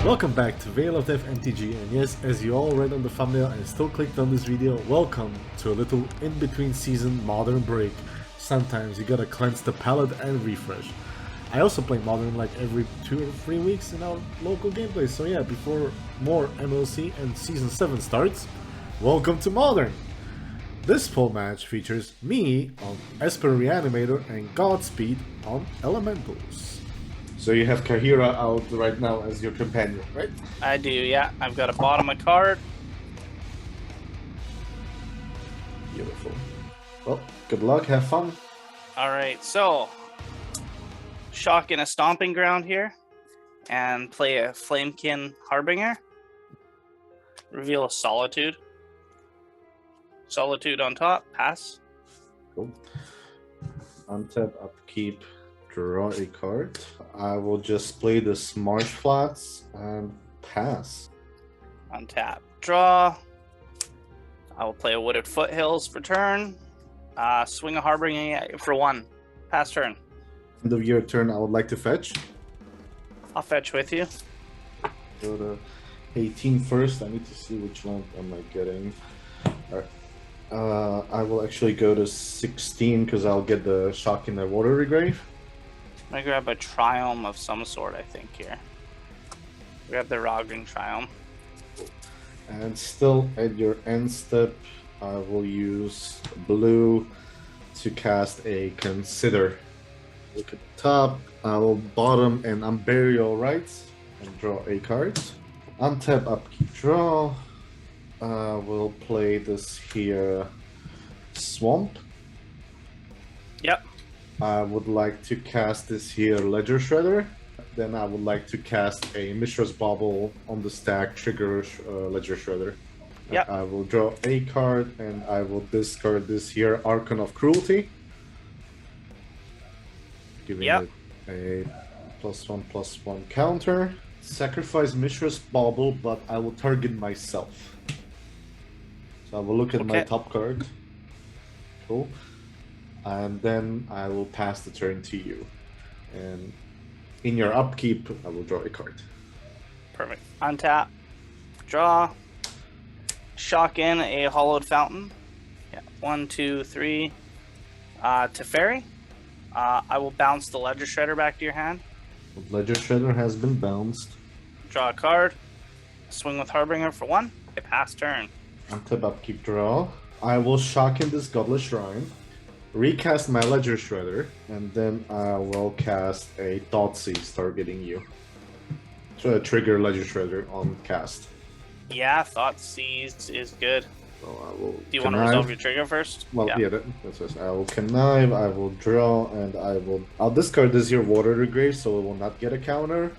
Welcome back to Veil of Death MTG, and yes, as you all read on the thumbnail and still clicked on this video, welcome to a little in-between season Modern break. Sometimes you gotta cleanse the palate and refresh. I also play Modern like every 2 or 3 weeks in our local gameplay, so yeah, before more MLC and Season 7 starts, welcome to Modern! This full match features me on Esper Reanimator and Godspeed on Elementals. So you have Kahira out right now as your companion, right? I do, yeah. I've got a bottom of card. Beautiful. Well, good luck, have fun. Alright, so shock in a stomping ground here and play a Flamekin Harbinger. Reveal a Solitude. Solitude on top, pass. Cool. Untap, upkeep, draw a card. I will just play the Marsh Flats and pass. Untap, draw. I will play a Wooded Foothills for turn. Swing a Harbinger for 1. Pass turn. End of your turn, I would like to fetch. I'll fetch with you. Go to 18 first. I need to see which land am I getting. Alright. I will actually go to 16 because I'll get the shock in the water regrave. I'm gonna grab a Triumph of some sort, I think, here. Grab the Roggen Triumph. And still at your end step, I will use blue to cast a Consider. Look at the top, I will bottom and Unburial Rites and draw a card. Untap, upkeep, draw. We'll play this here, Swamp. Yep. I would like to cast this here, Ledger Shredder. Then I would like to cast a Mishra's Bauble on the stack, trigger Ledger Shredder. Yep. I will draw a card and I will discard this here, Archon of Cruelty. Giving it a +1/+1 counter. Sacrifice Mishra's Bauble, but I will target myself. So I will look at my top card. Cool. And then I will pass the turn to you. And in your upkeep, I will draw a card. Perfect. Untap, draw, shock in a Hollowed Fountain. Yeah, 1, 2, 3. Teferi. I will bounce the Ledger Shredder back to your hand. Ledger Shredder has been bounced. Draw a card. Swing with Harbinger for 1. I pass turn. Untap, upkeep, draw. I will shock in this Godless Shrine. Recast my Ledger Shredder, and then I will cast a Thoughtseize targeting you. So trigger Ledger Shredder on cast. Yeah, Thoughtseize is good. So I will. Do you want to resolve your trigger first? Well, yeah, that's what I will connive. I will draw, and I'll discard this here Water Regrave, so it will not get a counter.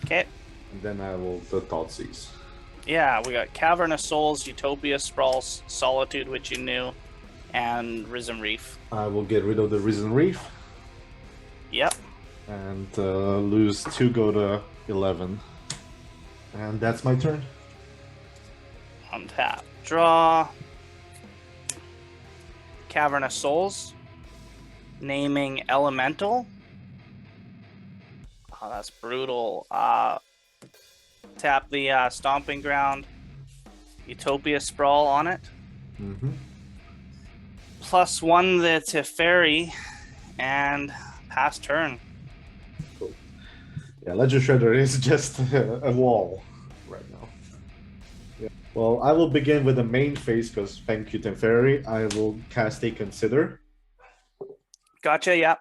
Okay. And then I will the Thoughtseize. Yeah, we got Cavern of Souls, Utopia Sprawl, Solitude, which you knew, and Risen Reef. I will get rid of the Risen Reef. Yep. And lose 2, go to 11. And that's my turn. Untap. Draw. Cavern of Souls. Naming Elemental. Oh, that's brutal. Tap the Stomping Ground. Utopia Sprawl on it. Mm-hmm. +1 the Teferi. And pass turn. Cool. Yeah, Ledger Shredder is just a wall right now. Yeah. Well, I will begin with the main phase because thank you, Teferi. I will cast a Consider. Gotcha, yep.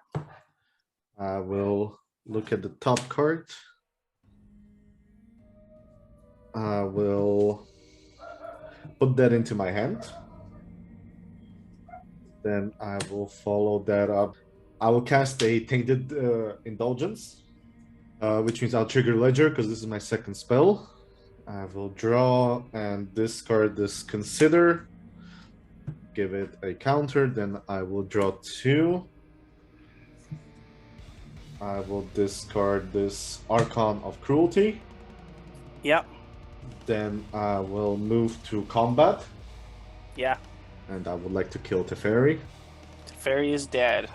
I will look at the top card. I will put that into my hand. Then I will follow that up. I will cast a Tainted Indulgence, which means I'll trigger Ledger because this is my second spell. I will draw and discard this Consider. Give it a counter. Then I will draw 2. I will discard this Archon of Cruelty. Yep. Then I will move to combat. Yeah. And I would like to kill Teferi. Teferi is dead.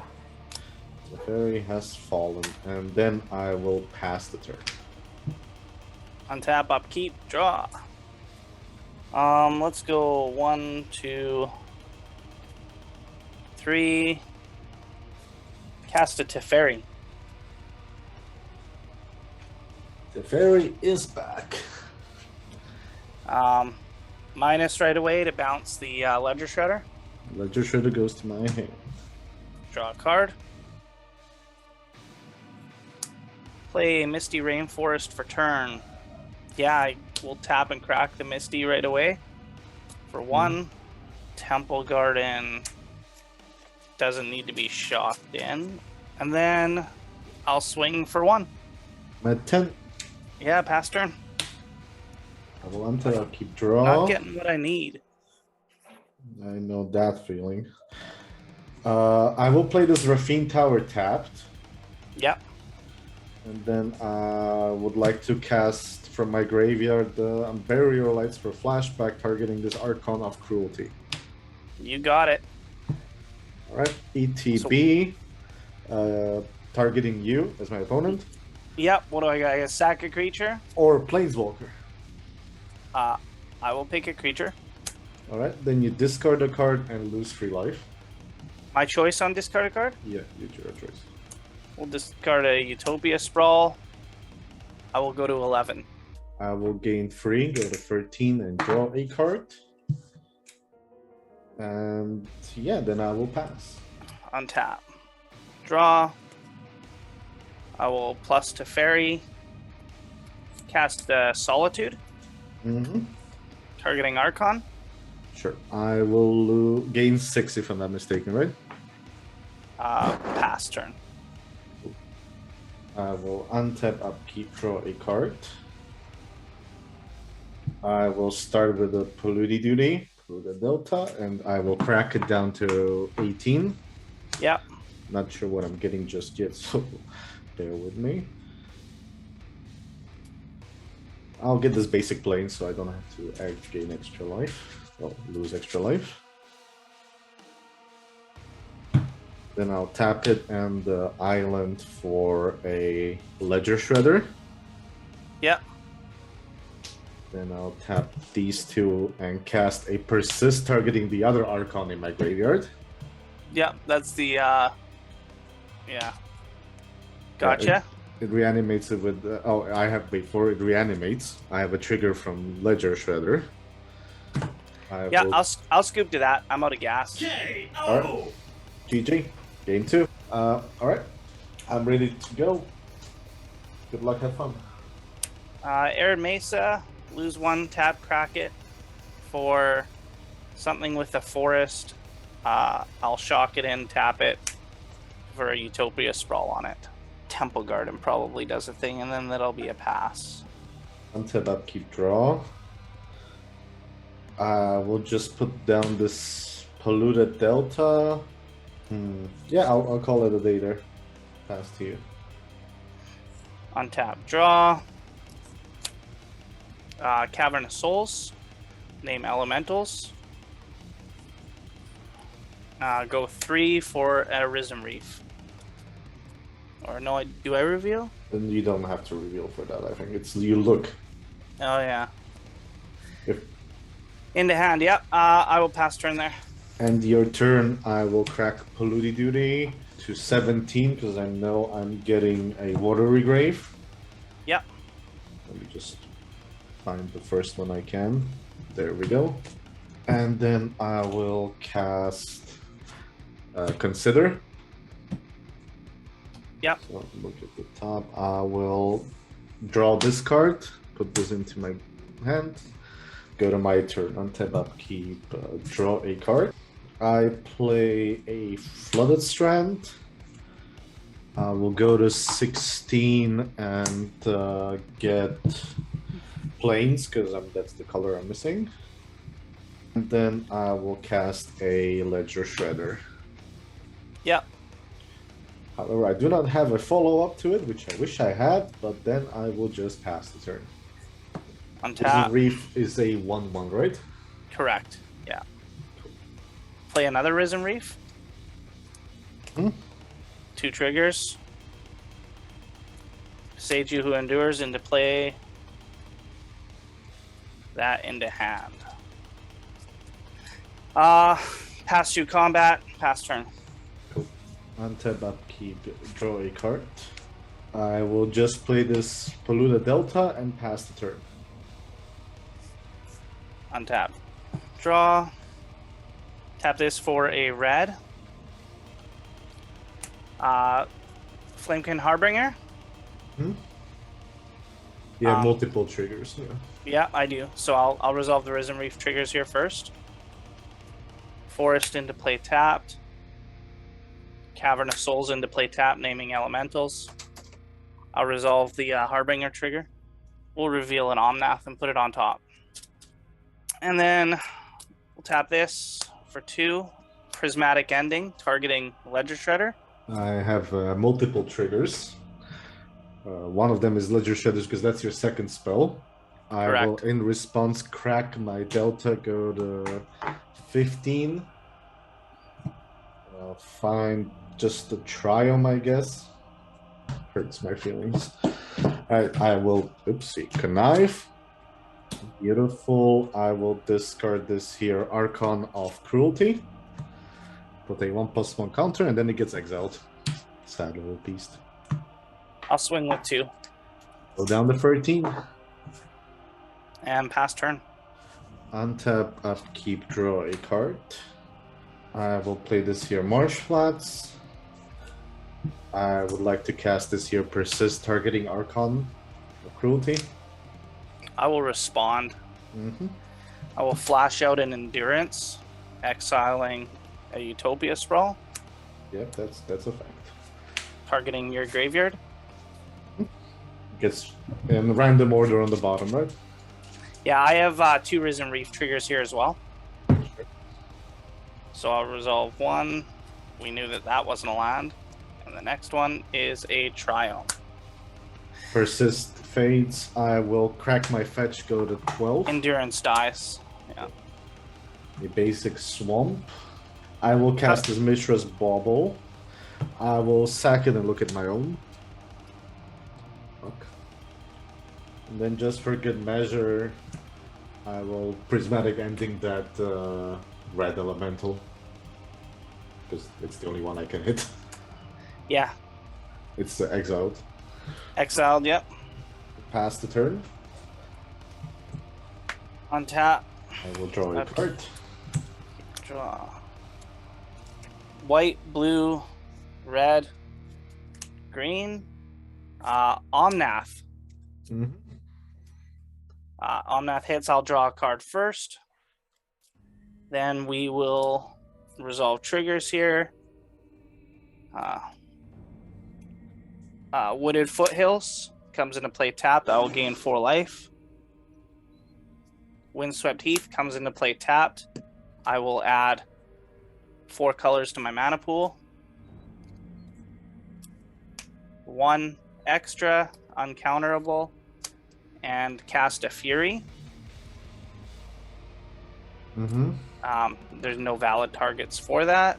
The fairy has fallen, and then I will pass the turn. Untap, upkeep, draw. Let's go 1, 2, 3. Cast a Teferi. The fairy is back. Minus right away to bounce the Ledger Shredder. Ledger Shredder goes to my hand. Draw a card. Play Misty Rainforest for turn. Yeah, I will tap and crack the Misty right away. For 1, Temple Garden doesn't need to be shocked in. And then I'll swing for 1. I'm at 10. Yeah, pass turn. I will enter, I'll keep draw. Not getting what I need. I know that feeling. I will play this Raffine Tower tapped. Yep. And then I would like to cast from my graveyard the Barrier Lights for flashback, targeting this Archon of Cruelty. You got it. Alright, ETB, targeting you as my opponent. Yep, what do I got? I sack a creature? Or Planeswalker. I will pick a creature. Alright, then you discard a card and lose 3 life. My choice on discard a card? Yeah, it's your choice. We'll discard a Utopia Sprawl. I will go to 11. I will gain 3, go to 13 and draw a card. And yeah, then I will pass. Untap. Draw. I will plus to Fairy. Cast Solitude. Targeting Archon. Sure. I will gain 6 if I'm not mistaken, right? Pass turn. I will untap, upkeep, draw a card. I will start with a Polluted Delta, and I will crack it down to 18. Yep. Not sure what I'm getting just yet, so bear with me. I'll get this basic plane so I don't have to gain extra life. Well, lose extra life. Then I'll tap it and the island for a Ledger Shredder. Yep. Then I'll tap these 2 and cast a Persist, targeting the other Archon in my graveyard. Yep, that's the, yeah. Gotcha. Yeah, it reanimates it with, oh, I have, before it reanimates, I have a trigger from Ledger Shredder. Yeah, I'll scoop to that. I'm out of gas. Alright. GG. Game 2. Alright. I'm ready to go. Good luck, have fun. Arid Mesa, lose 1, tap, crack it. For something with a forest, I'll shock it in, tap it for a Utopia Sprawl on it. Temple Garden probably does a thing, and then that'll be a pass. Untap, upkeep, draw. We'll just put down this Polluted Delta. Yeah, I'll call it a day there. Pass to you. Untap, draw. Cavern of Souls. Name Elementals. Go 3 for a Risen Reef. Or no, do I reveal? Then you don't have to reveal for that. I think it's you look. Oh yeah. If Into hand, yep. I will pass turn there. and your turn, I will crack Polluted Duty to 17 because I know I'm getting a Watery Grave. Yep. Let me just find the first one I can. There we go. And then I will cast Consider. Yep. So look at the top. I will draw this card, put this into my hand, go to my turn, untap, upkeep, draw a card. I play a Flooded Strand. I will go to 16 and get planes because that's the color I'm missing. And then I will cast a Ledger Shredder. Yep. However, I do not have a follow-up to it, which I wish I had, but then I will just pass the turn. Untap. Reef is a 1/1, right? Correct. Yeah. Play another Risen Reef. Hmm? 2 triggers. Sage You Who Endures into play. That into hand. Pass through combat, pass turn. Cool. Untap, upkeep, draw a card. I will just play this Polluta Delta and pass the turn. Untap. Draw. Tap this for a red. Flamekin Harbinger. Hmm? You have multiple triggers. Yeah. Yeah, I do. So I'll resolve the Risen Reef triggers here first. Forest into play tapped. Cavern of Souls into play tapped, naming elementals. I'll resolve the Harbinger trigger. We'll reveal an Omnath and put it on top. And then we'll tap this for 2. Prismatic Ending, targeting Ledger Shredder. I have multiple triggers. One of them is Ledger Shredders because that's your second spell. I will, in response, crack my Delta, go to 15. Find just a Triumph, I guess. Hurts my feelings. Alright, I will, oopsie, connive. Beautiful. I will discard this here, Archon of Cruelty. Put a 1/1 counter, and then it gets exiled. Sad little beast. I'll swing with 2. Go down to 13. And pass turn. Untap, upkeep, draw a card. I will play this here, Marsh Flats. I would like to cast this here, Persist, targeting Archon of Cruelty. I will respond. Mm-hmm. I will flash out an Endurance, exiling a Utopia Sprawl. Yep, that's a fact. Targeting your graveyard. Gets in random order on the bottom, right? Yeah, I have 2 Risen Reef triggers here as well. So I'll resolve 1. We knew that wasn't a land. And the next one is a Triumph. Persist fades. I will crack my fetch, go to 12. Endurance dies. Yeah. A basic swamp. I will cast this Mishra's Bauble. I will sack it and look at my own. Fuck. And then just for good measure, I will Prismatic Ending that red elemental. Because it's the only one I can hit. Yeah. It's exiled. Exiled, yep. Pass the turn. Untap. I will draw a card. Draw. White, blue, red, green. Omnath. Mm-hmm. Omnath hits, I'll draw a card first. Then we will resolve triggers here. Wooded Foothills comes into play tapped. I will gain 4 life. Windswept Heath comes into play tapped. I will add 4 colors to my mana pool. 1 extra, uncounterable, and cast a Fury. Mm-hmm. There's no valid targets for that.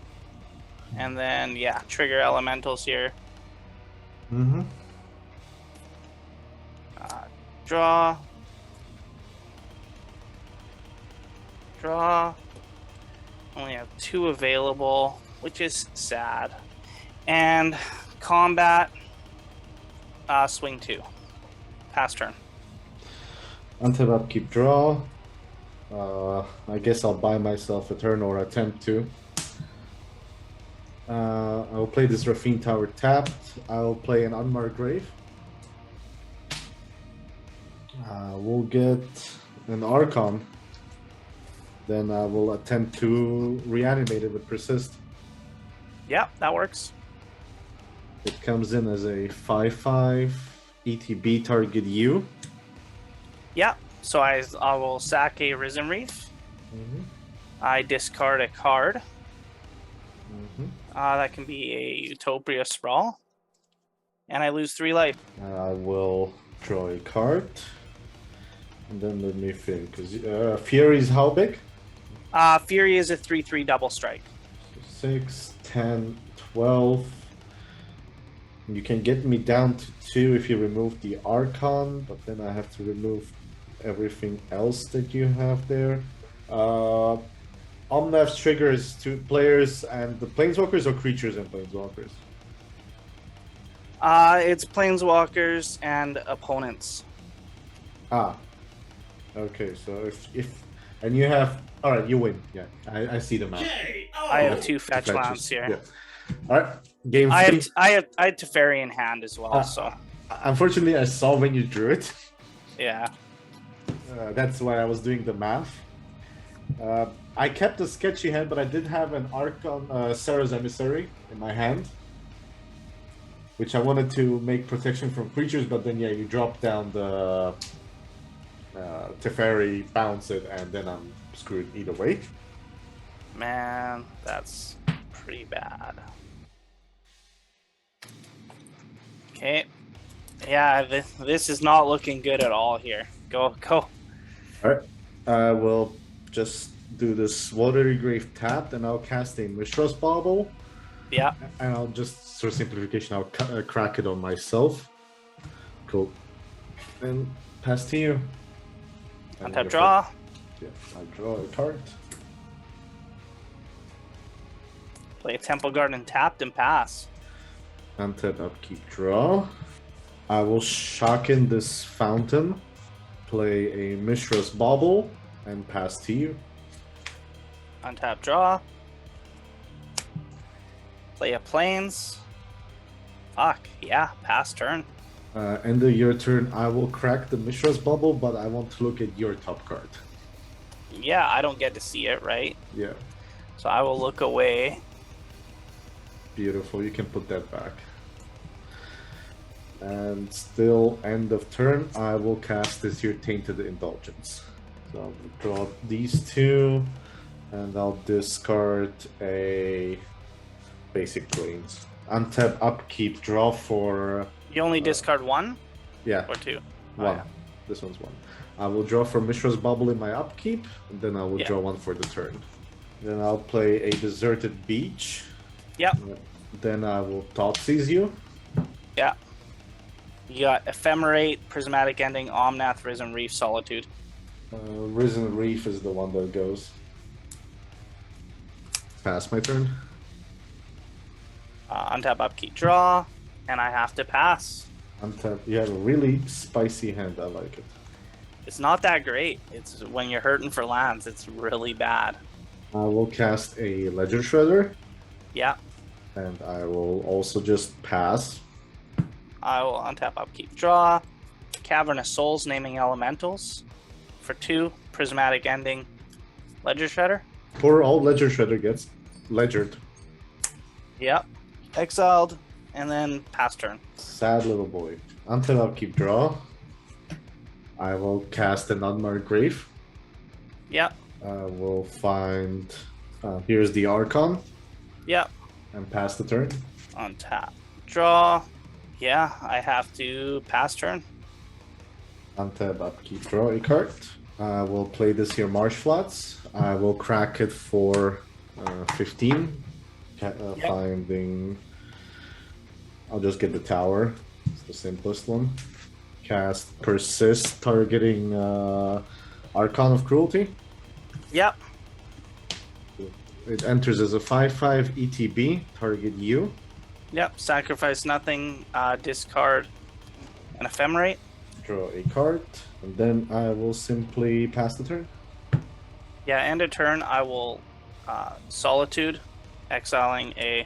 And then, yeah, trigger elementals here. Mm-hmm. Draw. Draw. Only have 2 available, which is sad. And combat. Swing 2. Pass turn. Untap, upkeep, draw. I guess I'll buy myself a turn or attempt to. I'll play this Raffine Tower tapped. I'll play an Unmarked Grave. We'll get an Archon. Then I will attempt to reanimate it with Persist. Yeah, that works. It comes in as a 5/5 ETB target you. Yeah, so I will sack a Risen Reef. Mm-hmm. I discard a card. Mm-hmm. That can be a Utopia Sprawl. And I lose 3 life. I will draw a card. And then let me think. Fury is how big? Fury is a 3/3 double strike. 6, 10, 12. You can get me down to 2 if you remove the Archon, but then I have to remove everything else that you have there. Omnath's trigger is 2 players and the planeswalkers or creatures and planeswalkers? It's planeswalkers and opponents. Ah. Okay, so if and you have alright, you win. Yeah, I see the map. I have 2 fetch lands here. Yeah. Alright, game 3. I had Teferi in hand as well, so unfortunately I saw when you drew it. yeah. That's why I was doing the math. I kept a sketchy hand, but I did have an Archon Sarah's Emissary in my hand, which I wanted to make protection from creatures, but then yeah, you drop down the Teferi, bounce it, and then I'm screwed either way. Man, that's pretty bad. Okay. Yeah, this is not looking good at all here. Go. Alright, I will just do this Watery Grave tapped, and I'll cast a Mishra's Bauble. Yeah. And I'll just, for simplification, I'll crack it on myself. Cool. And pass to you. Untap draw. Yeah, I draw a card. Play a Temple Garden tapped and pass. Untap, upkeep, draw. I will shock in this fountain. Play a Mishra's Bauble and pass to you. Untap draw. Play a Plains. Fuck, yeah, pass turn. End of your turn, I will crack the Mishra's Bubble, but I want to look at your top card. Yeah, I don't get to see it, right? Yeah. So I will look away. Beautiful, you can put that back. And still end of turn, I will cast this here Tainted Indulgence. So I'll draw these 2, and I'll discard a basic Plains. Untap, upkeep, draw for... You only discard 1? Yeah. Or 2? 1. Oh, yeah. This one's 1. I will draw for Mishra's Bubble in my upkeep, and then I will draw 1 for the turn. Then I'll play a Deserted Beach. Yep. Then I will Thoughtseize you. Yeah. You got Ephemerate, Prismatic Ending, Omnath, Risen Reef, Solitude. Risen Reef is the one that goes. Pass my turn. Untap, upkeep, draw, and I have to pass. Untap. You have a really spicy hand. I like it. It's not that great. It's when you're hurting for lands, it's really bad. I will cast a Ledger Shredder. Yeah. And I will also just pass. I will untap, upkeep, draw. Cavernous Souls, naming elementals. For 2, Prismatic Ending, Ledger Shredder. For all Ledger Shredder gets ledgered. Yep. Exiled, and then pass turn. Sad little boy. Until upkeep, draw. I will cast an Unmarked Grave. Yep. I will find... here's the Archon. Yep. And pass the turn. Untap, draw. Yeah, I have to pass turn. Untap, upkeep, draw a card. I will play this here Marsh Flats. I will crack it for 15. Finding... I'll just get the tower. It's the simplest one. Cast Persist, targeting Archon of Cruelty. Yep. It enters as a 5/5 ETB, target you. Yep, sacrifice nothing, discard an Ephemerate. Draw a card, and then I will simply pass the turn. Yeah, end of turn, I will Solitude, exiling a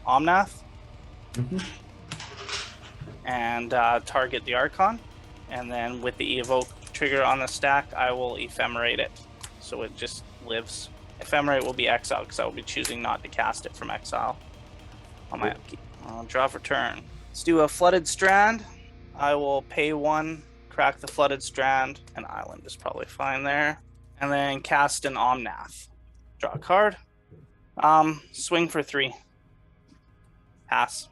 Omnath. And target the Archon. And then with the Evoke trigger on the stack, I will Ephemerate it. So it just lives. Ephemerate will be exiled because I will be choosing not to cast it from exile on my upkeep. I'll draw for turn. Let's do a Flooded Strand. I will pay 1, crack the Flooded Strand. An island is probably fine there. And then cast an Omnath. Draw a card. Swing for 3. Pass.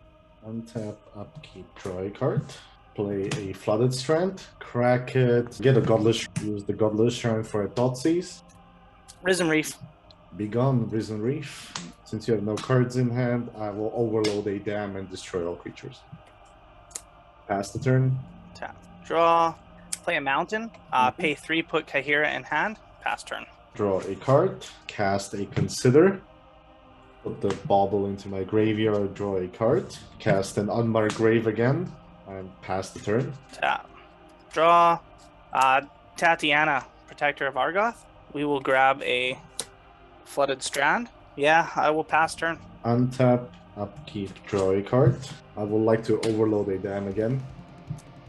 Untap, upkeep, draw a card. Play a Flooded Strand. Crack it. Get a Godless. Use the Godless Shrine for a Thoughtseize. Risen Reef. Be gone, Risen Reef. Since you have no cards in hand, I will overload a dam and destroy all creatures. Pass the turn. Tap. Draw. Play a mountain. Pay 3, put Kahira in hand. Pass turn. Draw a card. Cast a Consider. Put the bauble into my graveyard, draw a card. Cast an Unmarked Grave again, and pass the turn. Tap. Draw. Tatiana, Protector of Argoth. We will grab a Flooded Strand. Yeah, I will pass turn. Untap, upkeep, draw a card. I would like to overload a dam again.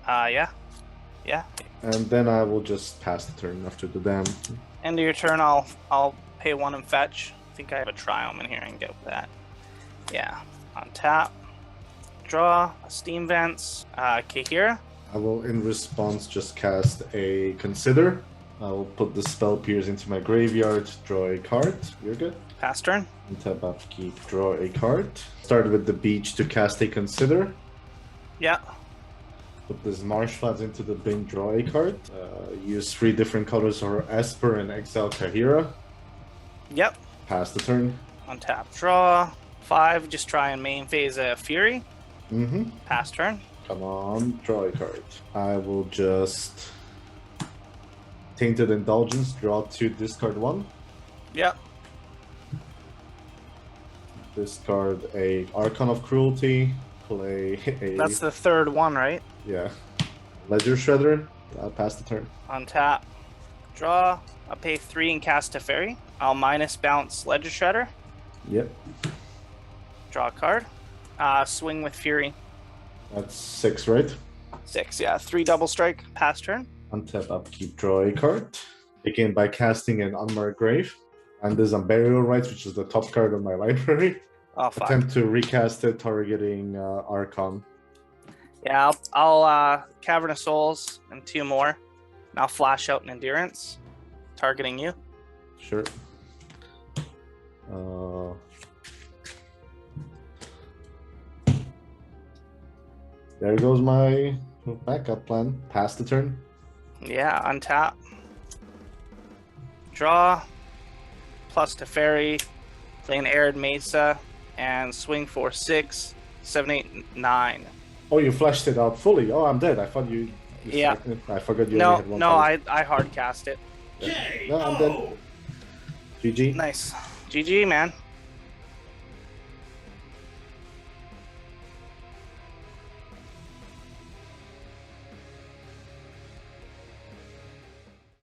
Yeah. And then I will just pass the turn after the dam. End of your turn, I'll pay 1 and fetch. I think I have a Triome in here and get that. Yeah. Untap. Draw. Steam Vents. Kahira. I will, in response, just cast a Consider. I will put the Spell Pierce into my graveyard, draw a card. You're good. Pass turn. Untap, upkeep, draw a card. Start with the beach to cast a Consider. Yeah. Put this Marsh Floods into the bin, draw a card. Use 3 different colors for Esper and exile Kahira. Yep. Pass the turn. Untap. Draw. 5. Just try and main phase a Fury. Mm-hmm. Pass turn. Come on, draw a card. I will just Tainted Indulgence, draw 2, discard 1. Yep. Discard a Archon of Cruelty. Play a... That's the 3rd one, right? Yeah. Ledger Shredder. I'll pass the turn. Untap. Draw. I'll pay 3 and cast a Fairy. I'll minus bounce Ledger Shredder. Yep. Draw a card. Swing with Fury. That's 6, right? 6, yeah. 3 double strike. Pass turn. Untap, upkeep, draw a card. Begin by casting an Unmarked Grave. And there's a Burial Rites, which is the top card of my library. Oh, fuck. Attempt to recast it, targeting Archon. Yeah, I'll Cavern of Souls and 2 more. And I'll flash out an Endurance, targeting you. Sure. There goes my backup plan. Pass the turn. Yeah, untap. Draw. Plus to Fairy. Play an Arid Mesa. And swing for 6, 7, 8, 9. Oh, you fleshed it out fully. Oh, I'm dead. I thought you Yeah. I forgot you No, only had 1 no, card. I hard cast it. No, I'm dead. GG. Nice. GG, man.